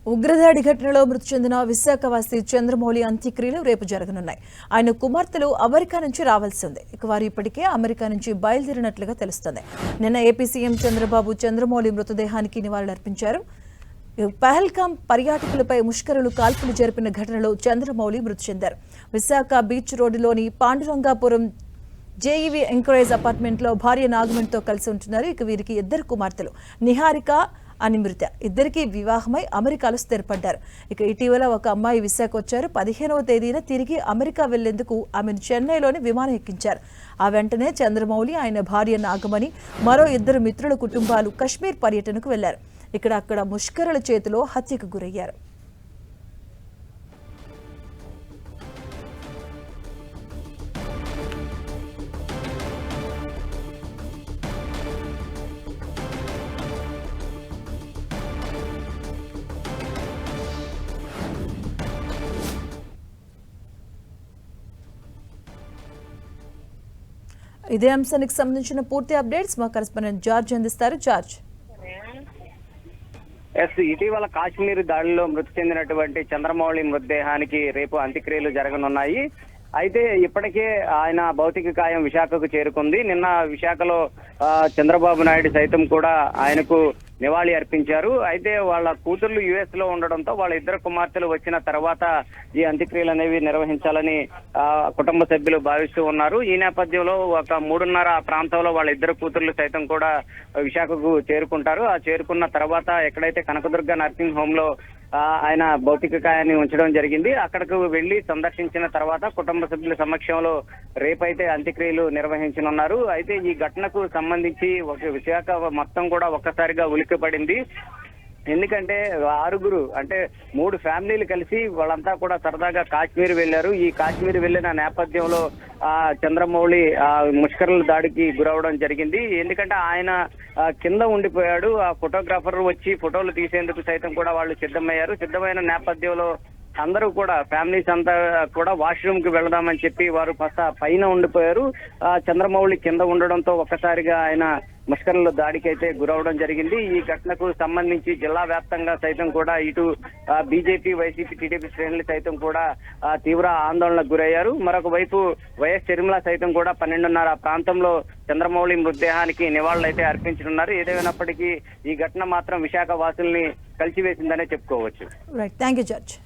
ఉగ్రదాడి ఘటనలో మృతి చెందిన విశాఖవాసి చంద్రమౌళి అంత్యక్రియలు రేపు జరగనున్నాయి. ఆయన కుమార్తెలు అమెరికా నుంచి రావాల్సి ఉంది. ఇక వారు ఇప్పటికే అమెరికా నుంచి బయలుదేరినట్లుగా తెలుస్తోంది. నిన్న ఏపీ సీఎం చంద్రబాబు చంద్రమౌళి మృతదేహానికి నివాళులర్పించారు. పహల్గాం పర్యాటకులపై ముష్కరులు కాల్పులు జరిపిన ఘటనలో చంద్రమౌళి మృతి చెందారు. విశాఖ బీచ్ రోడ్డులోని పాండురంగాపురం జేఈవీ ఎంకరేజ్ అపార్ట్మెంట్లో భార్య నాగమణితో కలిసి ఉంటున్నారు. ఇక వీరికి ఇద్దరు కుమార్తెలు నిహారిక, అనిమృత. ఇద్దరికి వివాహమై అమెరికాలో స్థిరపడ్డారు. ఇక ఇటీవల ఒక అమ్మాయి విశాఖ వచ్చారు. 15వ తేదీన తిరిగి అమెరికా వెళ్లేందుకు ఆమెను చెన్నైలోని విమానం ఎక్కించారు. ఆ వెంటనే చంద్రమౌళి, ఆయన భార్య నాగమణి, మరో ఇద్దరు మిత్రుల కుటుంబాలు కశ్మీర్ పర్యటనకు వెళ్లారు. అక్కడ ముష్కరుల చేతిలో హత్యకు గురయ్యారు. ఇదే అంశానికి సంబంధించిన పూర్తి అప్డేట్స్ మా కరెస్పాండెంట్ జార్జ్ అందిస్తారు. జార్జ్, ఇటీవల కాశ్మీర్ దాడిలో మృతి చెందినటువంటి చంద్రమౌళి మృతదేహానికి రేపు అంత్యక్రియలు జరగనున్నాయి. అయితే ఇప్పటికే ఆయన భౌతిక కాయం విశాఖకు చేరుకుంది. నిన్న విశాఖలో చంద్రబాబు నాయుడు సైతం కూడా ఆయనకు నివాళి అర్పించారు. అయితే వాళ్ళ కూతుర్లు యుఎస్ లో ఉండడంతో వాళ్ళ ఇద్దరు కుమార్తెలు వచ్చిన తర్వాత ఈ అంత్యక్రియలు అనేవి నిర్వహించాలని కుటుంబ సభ్యులు భావిస్తూ ఉన్నారు. ఈ నేపథ్యంలో ఒక 3:30 ప్రాంతంలో వాళ్ళ ఇద్దరు కూతుర్లు సైతం కూడా విశాఖకు చేరుకుంటారు. ఆ చేరుకున్న తర్వాత ఎక్కడైతే కనకదుర్గ నర్సింగ్ హోమ్ లో ఆయన భౌతిక కాయాన్ని ఉంచడం జరిగింది. అక్కడకు వెళ్లి సందర్శించిన తర్వాత కుటుంబ సభ్యుల సమక్షంలో రేపైతే అంత్యక్రియలు నిర్వహించనున్నారు. అయితే ఈ ఘటనకు సంబంధించి విశాఖ మొత్తం కూడా ఒక్కసారిగా ఉలిక్కిపడింది. ఎందుకంటే 6 అంటే 3 ఫ్యామిలీలు కలిసి వాళ్ళంతా కూడా సరదాగా కాశ్మీర్ వెళ్లారు. ఈ కాశ్మీర్ వెళ్లిన నేపథ్యంలో చంద్రమౌళి ముష్కరుల దాడికి గురవడం జరిగింది. ఎందుకంటే ఆయన కింద ఉండిపోయాడు. ఆ ఫోటోగ్రాఫర్ వచ్చి ఫోటోలు తీసేందుకు సైతం కూడా వాళ్ళు సిద్ధమైన నేపథ్యంలో అందరూ కూడా ఫ్యామిలీస్ అంతా కూడా వాష్రూమ్ కి వెళదామని చెప్పి వారు పైన ఉండిపోయారు. చంద్రమౌళి కింద ఉండడంతో ఒక్కసారిగా ఆయన ముష్కరుల దాడికి అయితే గురవడం జరిగింది. ఈ ఘటనకు సంబంధించి జిల్లా వ్యాప్తంగా సైతం కూడా ఇటు బీజేపీ, వైసీపీ, టీడీపీ శ్రేణులు సైతం కూడా తీవ్ర ఆందోళనకు గురయ్యారు. మరొక వైపు వైఎస్ షర్మిల సైతం కూడా 12:30 ప్రాంతంలో చంద్రమౌళి మృతదేహానికి నివాళులైతే అర్పించనున్నారు. ఏదేమైనప్పటికీ ఈ ఘటన మాత్రం విశాఖ వాసుల్ని కలిసివేసిందనే చెప్పుకోవచ్చు. Right, thank you George.